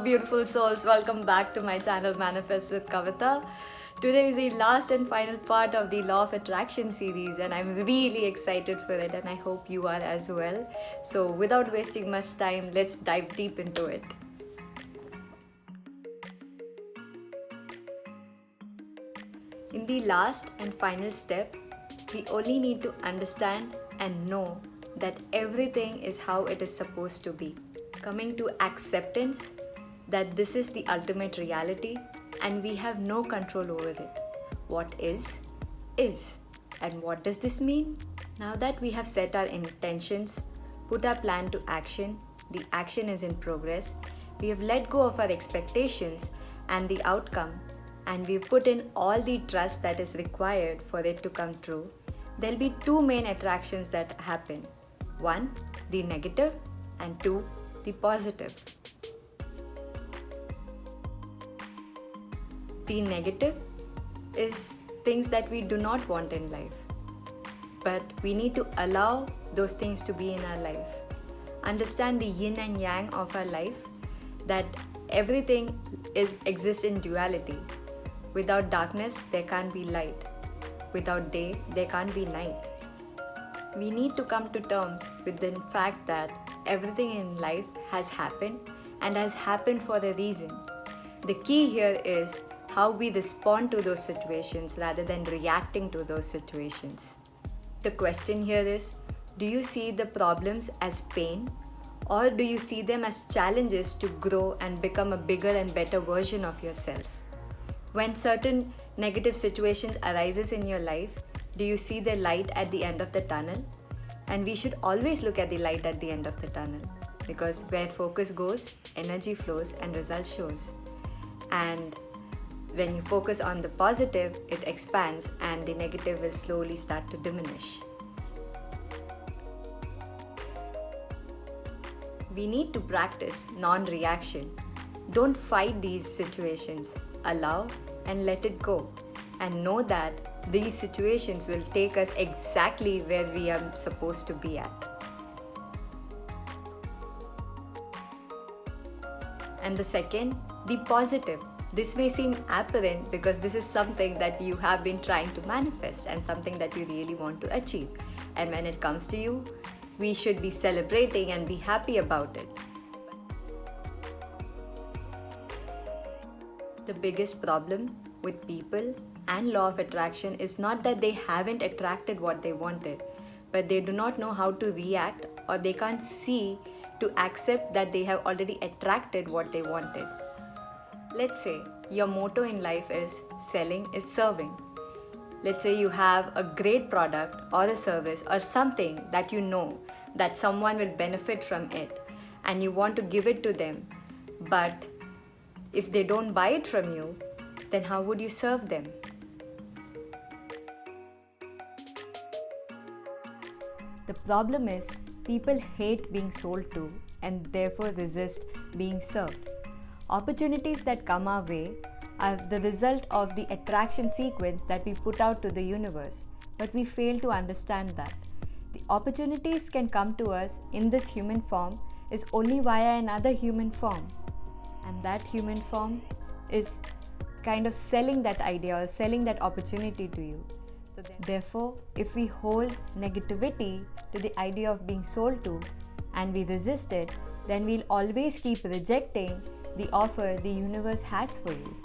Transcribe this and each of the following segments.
beautiful souls, welcome back to my channel Manifest with Kavita. Today is the last and final part of the Law of Attraction series, and I'm really excited for it, and I hope you are as well. So without wasting much time, let's dive deep into it. In the last and final step, we only need to understand and know that everything is how it is supposed to be. Coming to acceptance that this is the ultimate reality and we have no control over it. What is. And what does this mean? Now that we have set our intentions, put our plan to action, the action is in progress, we have let go of our expectations and the outcome, and we put in all the trust that is required for it to come true, there'll be two main attractions that happen. One, the negative, and two, the positive. The negative is things that we do not want in life, but we need to allow those things to be in our life. Understand the yin and yang of our life, that everything exists in duality. Without darkness, there can't be light. Without day, there can't be night. We need to come to terms with the fact that everything in life has happened and has happened for a reason. The key here is how we respond to those situations rather than reacting to those situations. The question here is, do you see the problems as pain, or do you see them as challenges to grow and become a bigger and better version of yourself? When certain negative situations arises in your life, do you see the light at the end of the tunnel? And we should always look at the light at the end of the tunnel, because where focus goes, energy flows and result shows. And when you focus on the positive, it expands and the negative will slowly start to diminish. We need to practice non-reaction. Don't fight these situations. Allow and let it go. And know that these situations will take us exactly where we are supposed to be at. And the second, the positive. This may seem apparent because this is something that you have been trying to manifest and something that you really want to achieve. And when it comes to you, we should be celebrating and be happy about it. The biggest problem with people and law of attraction is not that they haven't attracted what they wanted, but they do not know how to react, or they can't see to accept that they have already attracted what they wanted. Let's say your motto in life is selling is serving. Let's say you have a great product or a service or something that you know that someone will benefit from it and you want to give it to them, but if they don't buy it from you, then how would you serve them? The problem is people hate being sold to and therefore resist being served. Opportunities that come our way are the result of the attraction sequence that we put out to the universe, but we fail to understand that. The opportunities can come to us in this human form is only via another human form, and that human form is kind of selling that idea or selling that opportunity to you. So therefore, if we hold negativity to the idea of being sold to and we resist it, then we'll always keep rejecting the offer the universe has for you.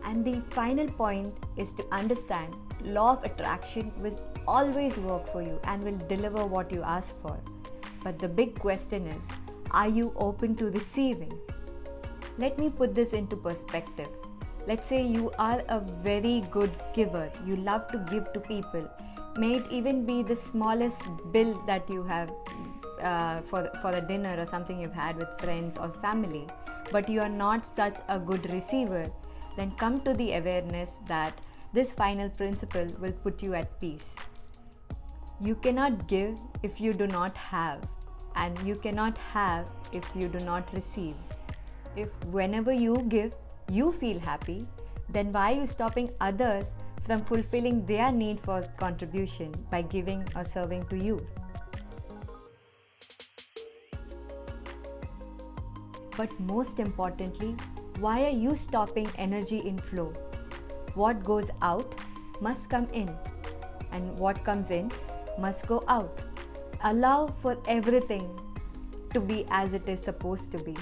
And the final point is to understand law of attraction will always work for you and will deliver what you ask for. But the big question is, are you open to receiving? Let me put this into perspective. Let's say you are a very good giver. You love to give to people. May it even be the smallest bill that you have for a dinner or something you've had with friends or family, but you are not such a good receiver, then come to the awareness that this final principle will put you at peace. You cannot give if you do not have, and you cannot have if you do not receive. If whenever you give, you feel happy, then why are you stopping others from fulfilling their need for contribution by giving or serving to you? But most importantly, why are you stopping energy in flow? What goes out must come in, and what comes in must go out. Allow for everything to be as it is supposed to be.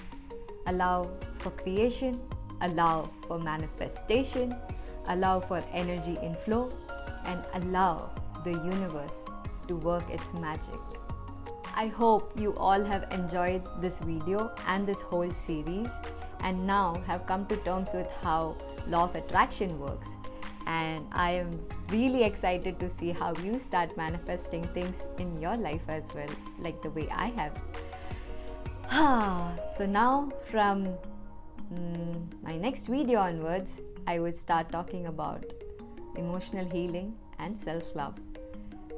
Allow for creation, allow for manifestation, allow for energy in flow, and allow the universe to work its magic. I hope you all have enjoyed this video and this whole series and now have come to terms with how law of attraction works. And I am really excited to see how you start manifesting things in your life as well, like the way I have. So now from my next video onwards, I would start talking about emotional healing and self-love.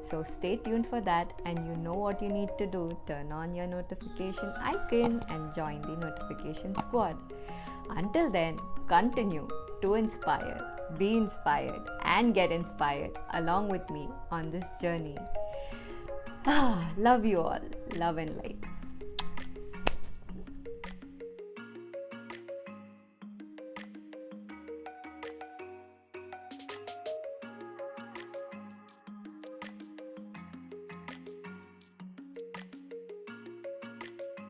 So stay tuned for that, and you know what you need to do. Turn on your notification icon and join the notification squad. Until then, continue to inspire, be inspired, and get inspired along with me on this journey. Love you all. Love and light.